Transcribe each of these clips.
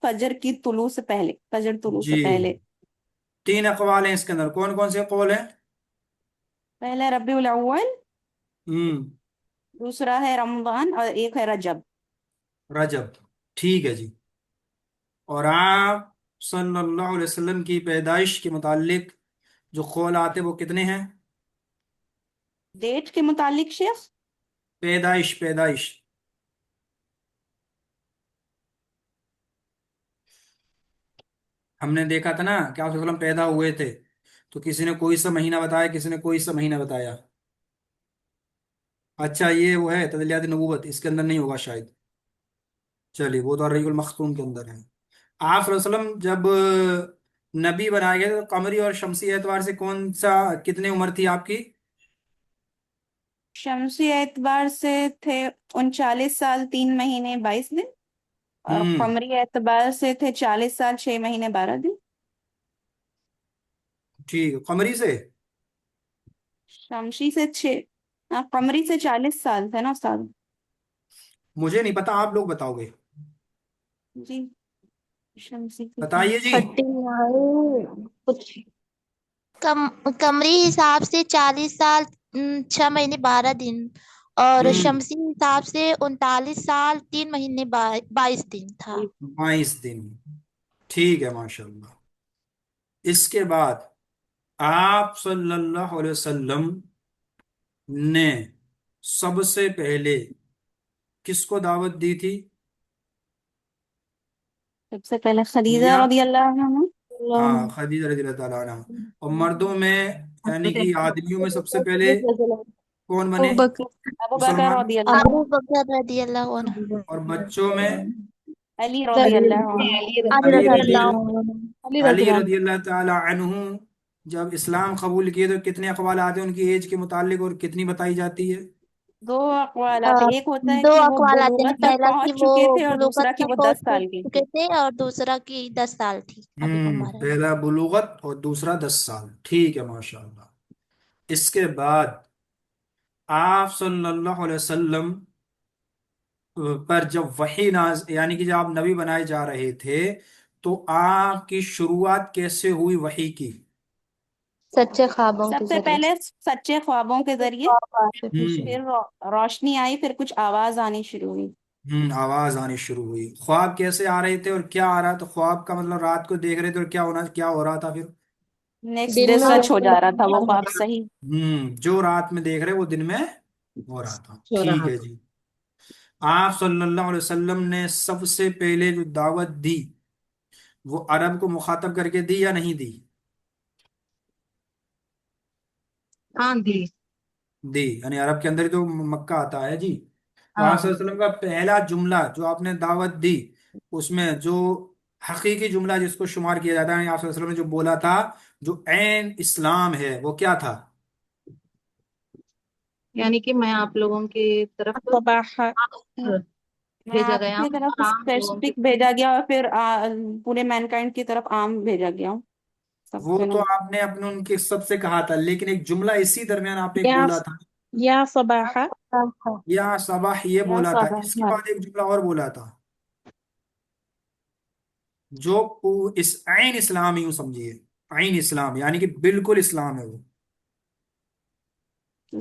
फजर की तुलू से पहले, फजर तुलू जी, से पहले। 3 अकवाल हैं इसके अंदर, कौन कौन से कौल हैं? पहला रबीउल अव्वल, हम्म। दूसरा है रमजान और एक है रजब। रजब। ठीक है जी। और आप सल्लल्लाहु अलैहि वसल्लम की पैदाइश के मुतालिक जो कौल आते वो कितने हैं? डेट के मुतालिक शेख? पैदाइश, पैदाइश। हमने देखा था ना कि आप वसल्लम पैदा हुए थे, तो किसी ने कोई सा महीना बताया, किसी ने कोई सा महीना बताया। अच्छा, ये वो है तदलियात नबूवत, इसके अंदर नहीं होगा शायद। चलिए, वो तो रहीकुल मखतूम के अंदर है। आप सल्लल्लाहु अलैहि वसल्लम जब नबी बनाए गए तो कमरी और शमसी एतवार से कौन सा, कितनी उम्र थी आपकी? शमसी एतबार से थे 39 साल 3 महीने 22 दिन, और हम्म। कमरी एतबार से थे 40 साल 6 महीने 12 दिन। ठीक है, कमरी से। शमसी से 6, हाँ कमरी से 40 साल थे ना उस्ताद। मुझे नहीं पता, आप लोग बताओगे। जी, शमसी के बताइए साथ जी। 39 कुछ कमरी हिसाब से 40 साल 6 महीने 12 दिन, और हम्म। शमसी हिसाब से 39 साल 3 महीने 22 दिन था। 22 दिन। ठीक है, माशाल्लाह। इसके बाद आप सल्लल्लाहु अलैहि वसल्लम ने सबसे पहले किसको दावत दी थी? सबसे पहले खदीजा या, रदी अल्लाह अन्हा। हाँ, खदीजा रज़ियल्लाहु ताला अन्हा। और मर्दों में, यानी कि आदमियों में सबसे पहले कौन बने? अबू बकर मुसलमान। रदी अल्लाह अबू अन्हु। बकर रदी अल्लाह अन्हु। और बच्चों में अली रदी अल्लाह अन्हु। अली अली रज़ी रजी अल्लाह अली रजी अल्लाह ताला अन्हु जब इस्लाम कबूल किए तो कितने अकवाल आते हैं उनकी एज के मुतालिक, और कितनी बताई जाती है? दो अक़वाल आते, अन्हु। एक होता है दो कि वो अकवाल आते हैं, बुलूगत तक पहला कि पहुंच वो चुके थे और दूसरा बुलूगत कि तक वो पहुंच 10 साल के थे। चुके थे, और दूसरा की 10 साल थी अभी हमारा। पहला बुलूगत और दूसरा 10 साल। ठीक है, माशाल्लाह। इसके बाद आप सल्लल्लाहु अलैहि वसल्लम पर जब वही नाज, यानी कि जब आप नबी बनाए जा रहे थे, तो आपकी शुरुआत कैसे हुई वही की? सच्चे ख्वाबों के सबसे जरिए। पहले सच्चे ख्वाबों के जरिए, हम्म। फिर रोशनी आई, फिर कुछ आवाज आनी शुरू हुई। आवाज आनी शुरू हुई। ख्वाब कैसे आ रहे थे और क्या आ रहा था? ख्वाब का मतलब रात को देख रहे थे और क्या हो रहा था फिर? नेक्स्ट दिन डे में सच हो वो जा रहा था वो ख्वाब सही। जो रात में देख रहे वो दिन में हो रहा था। हो ठीक रहा है था। जी। आप सल्लल्लाहु अलैहि वसल्लम ने सबसे पहले जो दावत दी वो अरब को मुखातब करके दी या नहीं दी? हाँ दी। दी, यानी अरब के अंदर ही तो मक्का आता है जी। तो आप हाँ। सल्लल्लाहु अलैहि वसल्लम का पहला जुमला जो आपने दावत दी, उसमें जो हकीकी जुमला जिसको शुमार किया जाता है, आप सल्लल्लाहु अलैहि वसल्लम ने जो बोला था, जो ऐन इस्लाम है, वो क्या था? यानी कि मैं आप लोगों की तरफ सबाह मैं भेजा गया आपकी हूँ, तरफ और आप लोगों की स्पेसिफिक भेजा गया और फिर पूरे मैनकाइंड की तरफ आम भेजा गया हूँ वो सबके तो नाम। आपने अपने उनके सबसे कहा था, लेकिन एक जुमला इसी दरमियान आपने एक या बोला था। या सबाह। या सबाह, ये या बोला था। सादा इसके हाँ। बाद एक जुमला और बोला था, जो इस ऐन इस्लाम, यूं समझिए, ऐन इस्लाम यानी कि बिल्कुल इस्लाम है वो।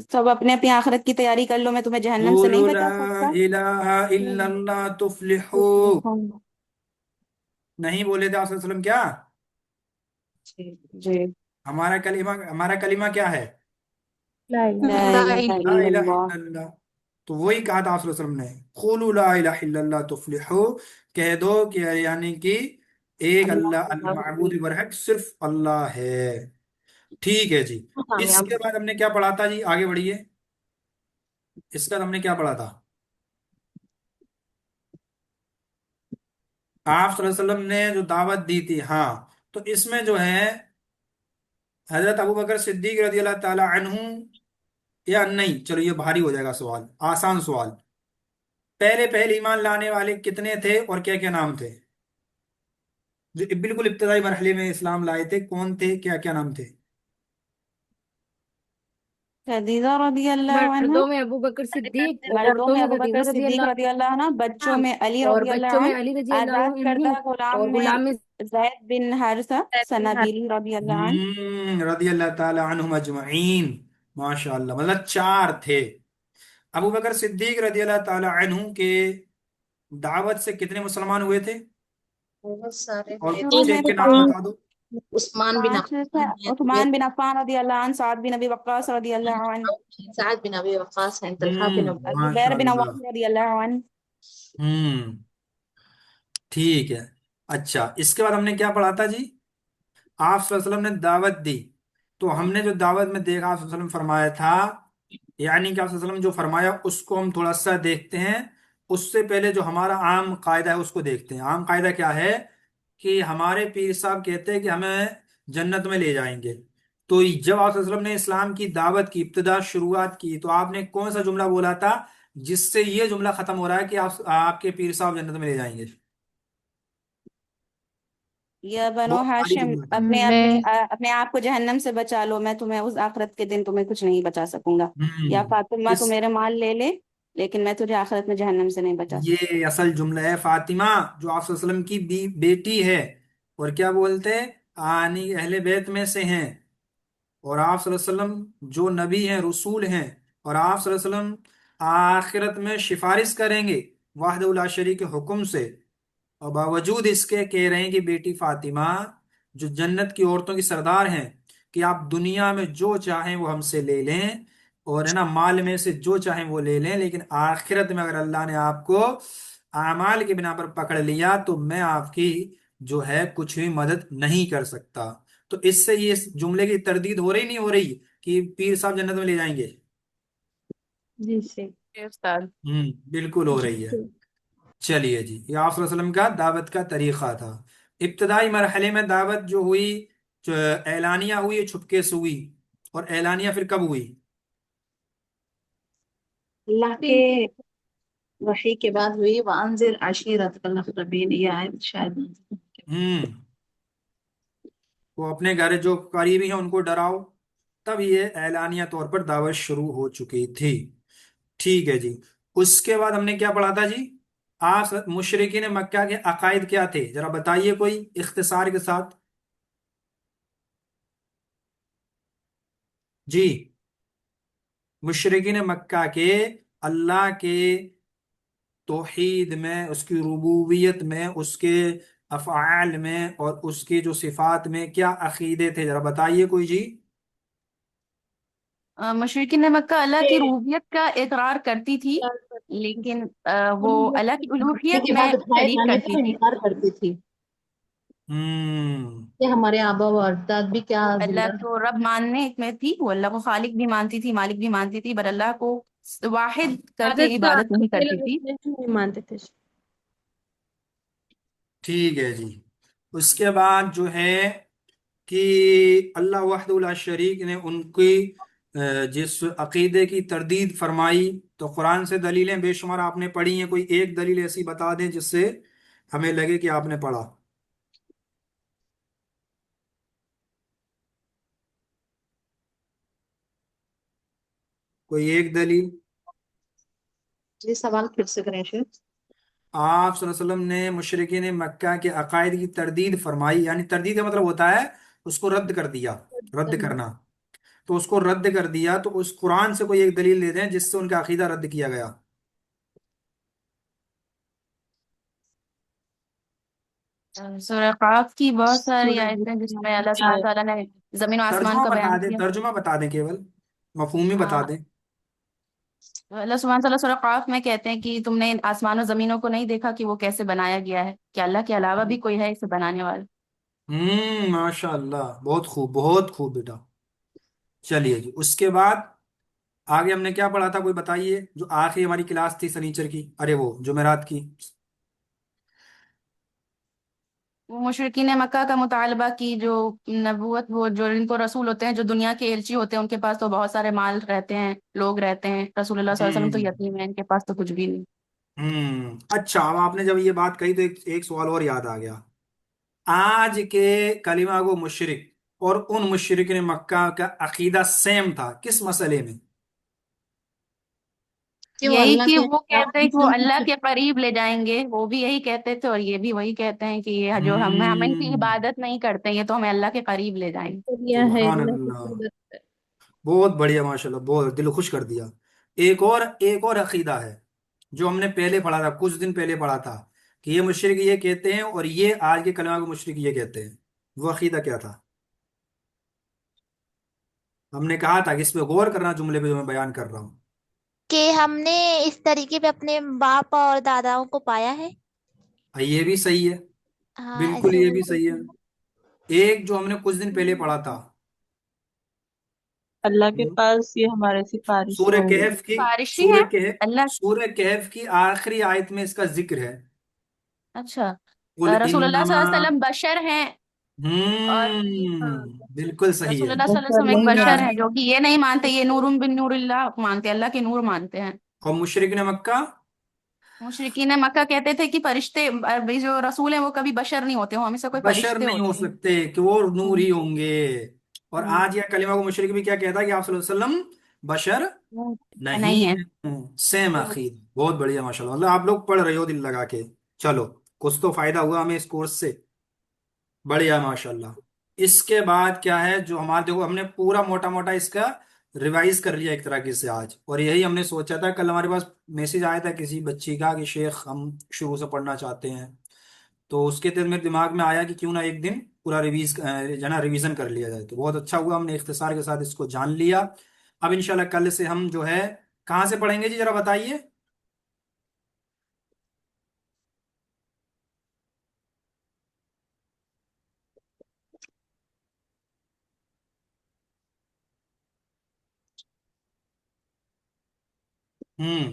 सब अपने अपनी आखिरत की तैयारी कर लो, मैं तुम्हें जहन्नम से क़ूलू नहीं ला बचा सकता। इलाहा इल्लल्लाह तुफ्लिहू। नहीं बोले थे आप सल्लल्लाहु अलैहि वसल्लम क्या? जी जी। हमारा कलिमा क्या है? ला ला इलाहा ला इलाहा इल्लल्लाह। इल्लल्लाह। तो वही कहा था आप सल्लल्लाहु अलैहि वसल्लम ने, क़ूलू ला इलाहा इल्लल्लाह तुफ्लिहू। कह दो कि, यानी कि एक अल्लाह, अल माबूद बरहक सिर्फ अल्लाह है। ठीक है जी। इसके बाद हमने क्या पढ़ा था जी? आगे बढ़िए। इसके बाद हमने क्या पढ़ा था? आप सल्लल्लाहु अलैहि वसल्लम ने जो दावत दी थी, हाँ, तो इसमें जो है हजरत अबू बकर सिद्दीक रजी अल्लाह ताला अन्हु, या नहीं, चलो ये भारी हो जाएगा सवाल, आसान सवाल। पहले पहले ईमान लाने वाले कितने थे और क्या क्या नाम थे? जो बिल्कुल इब्तदाई मरहले में इस्लाम लाए थे, कौन थे, क्या क्या नाम थे? खदीजा रदी अल्लाह अन्हा, मर्दों में अबू बकर सिद्दीक और मर्दों औरतों में में अबू बकर खदीजा रजी सिद्दीक अल्लाह रदी अल्लाह अन्हा, बच्चों अन्हा, में अली और रदी बच्चों अल्लाह में अन्हु, अली रजी अल्लाह आजाद अन्हु, करदा गुलाम और में गुलाम में जैद बिन हारिसा सनबीली रदी अल्लाह अन्हु। रदी अल्लाह ताला अन्हुम अजमईन। माशाअल्लाह, मतलब चार थे। अबू बकर सिद्दीक रदी अल्लाह ताला अन्हु के दावत से कितने मुसलमान हुए थे? बहुत सारे और हुए शुरू कुछ थे। में एक के नाम पांच, बता दो। उस्मान बिन पांच थे। अफ़्फ़ान हैं, उस्मान बिन अफ़्फ़ान रदी अल्लाह अन्हु, साद बिन अबी वक्कास रदी अल्लाह अन्हु, साद बिन अबी वक़ास हैं, तलहा बिन जुबैर बिन माशाअल्लाह। अव्वाम रदी अल्लाह अन्हु। हम्म, ठीक है। अच्छा, इसके बाद हमने क्या पढ़ा था जी? आप सल्लल्लाहु अलैहि वसल्लम ने दावत दी, तो हमने जो दावत में देखा आप सल्लल्लाहु अलैहि वसल्लम फरमाया था, यानी कि आप सल्लल्लाहु अलैहि वसल्लम जो फरमाया उसको हम थोड़ा सा देखते हैं। उससे पहले जो हमारा आम कायदा है उसको देखते हैं। आम कायदा क्या है कि हमारे पीर साहब कहते हैं कि हमें जन्नत में ले जाएंगे। तो जब आप सल्लल्लाहु अलैहि वसल्लम ने इस्लाम की दावत की इब्तिदा शुरुआत की, तो आपने कौन सा जुमला बोला था जिससे ये जुमला खत्म हो रहा है कि आप आपके पीर साहब जन्नत में ले जाएंगे? या बनो बहुत भारी हाशिम, जुमला था। अपने अपने मैं अपने आप को जहन्नम से बचा लो, मैं तुम्हें उस आखिरत के दिन तुम्हें कुछ नहीं बचा सकूंगा। या फातिमा तू इस मेरे माल ले ले, लेकिन मैं तुझे आखिरत में जहन्नम से नहीं बचा सकूंगा। ये असल जुमला है। फातिमा जो आप सल्लल्लाहु अलैहि वसल्लम की बेटी है, और क्या बोलते हैं, आनी अहले बैत में से हैं, और आप सल्लल्लाहु अलैहि वसल्लम जो नबी हैं, रसूल हैं, और आप सल्लल्लाहु अलैहि वसल्लम आखिरत में सिफारिश करेंगे वाहदहुल ला शरीक के हुक्म से। और बावजूद इसके कह रहे हैं कि बेटी फातिमा जो जन्नत की औरतों की सरदार हैं, कि आप दुनिया में जो चाहें वो हमसे ले लें, और है ना माल में से जो चाहें वो ले लें, लेकिन आखिरत में अगर अल्लाह ने आपको आमाल के बिना पर पकड़ लिया तो मैं आपकी जो है कुछ भी मदद नहीं कर सकता। तो इससे ये इस जुमले की तरदीद हो रही नहीं हो रही कि पीर साहब जन्नत में ले जाएंगे? जी से जी उस्ताद। बिल्कुल हो रही है। चलिए जी, ये आप सल्लल्लाहु अलैहि वसल्लम का दावत का तरीका था। इब्तदाई मरहले में दावत जो हुई, जो एलानिया हुई, छुपके से हुई। और एलानिया फिर कब हुई? अल्लाह के वही के बाद हुई, वांजिर अशीरतकल अक़रबीन, ये आयत शायद नाज़िल हुई। हम्म, वो अपने घर जो करीबी हैं उनको डराओ। तब ये एलानिया तौर पर दावत शुरू हो चुकी थी। ठीक है जी। उसके बाद हमने क्या पढ़ा था जी? आप मुशरिकीन मक्का के अकायद क्या थे, जरा बताइए कोई इख्तिसार के साथ। जी, मुशरिकीन मक्का के अल्लाह के तौहीद में, उसकी रुबूबियत में, उसके अफ़आल में, और उसके जो सिफात में क्या अकीदे थे, जरा बताइए कोई जी। मुशरिकीन मक्का अल्लाह की रूबियत का इकरार करती थी, लेकिन वो अल्लाह की मरने उलूहियत के में बाद उठाए शरीक जाने करती का थी। इनकार करती थी हम्म, कि हमारे आबा व अजदाद भी क्या वो अल्लाह जिंदा को रब मानने में थी, वो अल्लाह को खालिक भी मानती थी, मालिक भी मानती थी, पर अल्लाह को वाहिद करके आदत तो इबादत नहीं अकेले करती थी। नहीं मानते थे। ठीक है जी। उसके बाद जो है कि अल्लाह वहदहुल ला शरीक ने उनकी जिस अकीदे की तरदीद फरमाई, तो कुरान से दलीलें बेशुमार आपने पढ़ी हैं, कोई एक दलील ऐसी बता दें जिससे हमें लगे कि आपने पढ़ा। कोई एक दलील। ये सवाल फिर से करें शेख। आप सल्लल्लाहु अलैहि वसल्लम ने मुशरिकीन मक्का के अकायद की तरदीद फरमाई, यानी तरदीद का मतलब होता है उसको रद्द कर दिया, रद्द करना। तो उसको रद्द कर दिया, तो उस कुरान से कोई एक दलील दे दें जिससे उनका अकीदा रद्द किया गया। सूरह काफ की बहुत सारी सूरह आयतें जिसमें अल्लाह की सुब्हानहू आयत। तआला ने जमीन और आसमान तर्जुमा का बता बयान दें, किया। तर्जुमा बता दें, केवल मफहूमी बता दें। अल्लाह सुब्हानहू तआला सूरह काफ में कहते हैं कि तुमने इन आसमान और जमीनों को नहीं देखा कि वो कैसे बनाया गया है, कि अल्लाह के अलावा भी कोई है इसे बनाने वाला। माशाअल्लाह, बहुत खूब, बहुत खूब बेटा। चलिए जी, उसके बाद आगे हमने क्या पढ़ा था, कोई बताइए, जो आखिरी हमारी क्लास थी सनीचर की, अरे वो जुमेरात की। वो मुशरिकीन मक्का का मुतालबा की जो नबूवत, वो जो इनको रसूल होते हैं, जो दुनिया के एलची होते हैं, उनके पास तो बहुत सारे माल रहते हैं, लोग रहते हैं, रसूलुल्लाह सल्लल्लाहु अलैहि वसल्लम तो हम्म यतीम है, इनके पास तो कुछ भी नहीं। अच्छा, अब आपने जब ये बात कही तो एक सवाल और याद आ गया। आज के कलिमा गो मुशरिक اور ان مشرکین مکہ کا عقیدہ سیم تھا کس مسئلے میں؟ کہ وہ یہی اللہ کہ کے وہ کہتے ہیں کہ وہ اللہ سے کے قریب لے جائیں گے، وہ بھی یہی کہتے تھے اور یہ بھی وہی کہتے ہیں کہ یہ جو ہم ان کی ہم عبادت نہیں کرتے، یہ تو ہمیں اللہ کے قریب لے جائیں گے۔ دیا ہے سبحان اللہ کی اللہ، قدرت۔ بہت بڑھیا، ماشاءاللہ، بہت دل خوش کر دیا۔ ایک اور عقیدہ ہے جو ہم نے پہلے پڑھا تھا، کچھ دن پہلے پڑھا تھا، کہ یہ مشرک یہ کہتے ہیں اور یہ آج کے کلمہ کو مشرک یہ کہتے ہیں۔ وہ عقیدہ کیا تھا؟ ہم نے کہا تھا کہ اس پہ غور کرنا، جملے پہ جو میں بیان کر رہا ہوں۔ کہ ہم نے اس طریقے پہ اپنے باپ اور داداؤں کو پایا ہے۔ یہ بھی صحیح ہے، ہاں بالکل ایسے یہ وہ بھی صحیح کہتے ہے۔ ہیں۔ ایک جو ہم نے کچھ دن پہلے پڑھا تھا، اللہ کے پاس یہ ہمارے سفارشی سورہ ہوں گے۔ کہف کی بارشی سورہ ہے کہف اللہ۔ سورہ کہف کی آخری آیت میں اس کا ذکر ہے، اچھا، قل رسول اللہ صلی انما۔ اللہ علیہ وسلم بشر ہیں، اور بالکل صحیح رسول ہے۔ اللہ صلی اللہ علیہ بشر وسلم ایک نہیں بشر ہے۔ ہیں جو کہ یہ نہیں مانتے یہ نور بن نور اللہ مانتے، اللہ کے نور مانتے ہیں۔ اور مشرکین مکہ مشرکین مکہ کہتے تھے کہ فرشتے بھی جو رسول ہیں وہ کبھی بشر نہیں ہوتے، وہ ہمیشہ کوئی بشر فرشتے نہیں ہو ہوتے ہیں۔ سکتے، کہ وہ نور ہی ہوں گے۔ اور ہوں، آج یہ کلمہ کو مشرک بھی کیا کہتا ہے کہ آپ صلی اللہ علیہ وسلم بشر نہیں ہے۔ نہیں ہیں، سیم عقید۔ بہت بڑھیا، ماشاءاللہ، مطلب آپ لوگ پڑھ رہے ہو دل لگا کے۔ چلو، کچھ تو فائدہ ہوا ہمیں اس کورس سے، بڑھیا ماشاءاللہ۔ اس کے بعد کیا ہے جو ہمارے، دیکھو ہم نے پورا موٹا موٹا اس کا ریوائز کر لیا ایک طرح سے آج، اور یہی ہم نے سوچا تھا۔ کل ہمارے پاس میسج آیا تھا کسی بچی کا کہ شیخ ہم شروع سے پڑھنا چاہتے ہیں، تو اس کے تحت میرے دماغ میں آیا کہ کیوں نہ ایک دن پورا ریویژن کر لیا جائے، تو بہت اچھا ہوا، ہم نے اختصار کے ساتھ اس کو جان لیا۔ اب انشاءاللہ کل سے ہم جو ہے کہاں سے پڑھیں گے جی، ذرا بتائیے۔ ہوں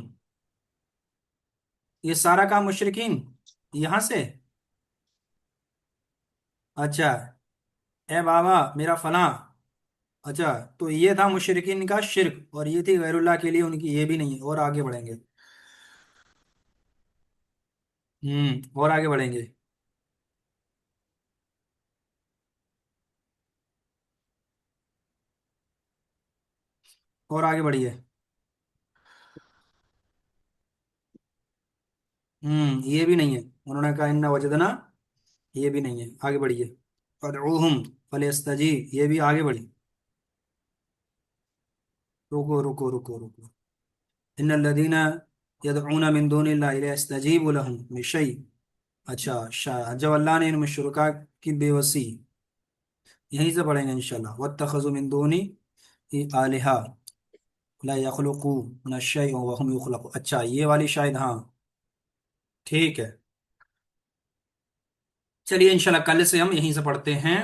یہ سارا کام مشرکین یہاں سے؟ اچھا، اے بابا میرا فلاں، اچھا تو یہ تھا مشرکین کا شرک، اور یہ تھی غیر اللہ کے لیے ان کی، یہ بھی نہیں ہے، اور آگے بڑھیں گے۔ اور آگے بڑھیں گے۔ اور آگے بڑھیے۔ یہ بھی نہیں ہے، انہوں نے کہا ان وجدنا، یہ بھی نہیں ہے، آگے بڑھیے۔ فدعوہم فلیستجیب، یہ بھی آگے بڑھی۔ رکو رکو رکو رکو، ان الذین یدعون من دون اللہ لیستجیب لهم بشیء۔ اچھا، جب اللہ نے ان مشرکا کی بے وسی، یہیں سے پڑھیں گے انشاءاللہ۔ واتخذوا من دونی آلہہ لا یخلقون شیئا وهم یخلقون۔ اچھا یہ والی شاید، ہاں ٹھیک ہے۔ چلیے انشاءاللہ کل سے ہم یہیں سے پڑھتے ہیں،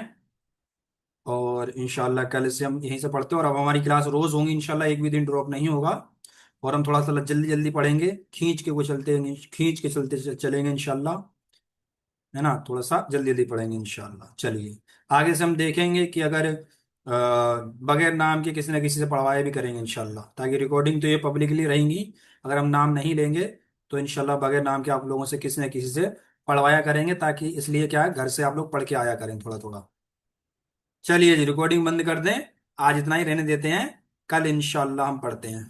اور انشاءاللہ کل سے ہم یہیں سے پڑھتے ہیں، اور اب ہماری کلاس روز ہوں گی انشاءاللہ، ایک بھی دن ڈراپ نہیں ہوگا، اور ہم تھوڑا سا جلدی جلدی پڑھیں گے، کھینچ کے چلتے چلیں گے انشاءاللہ، ہے نا، تھوڑا سا جلدی جلدی پڑھیں گے انشاءاللہ۔ چلیے آگے سے ہم دیکھیں گے کہ اگر بغیر نام کے کسی نہ کسی سے پڑھوایا بھی کریں گے انشاءاللہ، تاکہ ریکارڈنگ تو یہ پبلکلی رہیں گی، اگر ہم نام نہیں لیں گے تو انشاءاللہ بغیر نام کے آپ لوگوں سے کسی نہ کسی سے پڑھوایا کریں گے، تاکہ اس لیے کیا ہے گھر سے آپ لوگ پڑھ کے آیا کریں تھوڑا تھوڑا۔ چلیے جی ریکارڈنگ بند کر دیں، آج اتنا ہی رہنے دیتے ہیں، کل انشاءاللہ ہم پڑھتے ہیں۔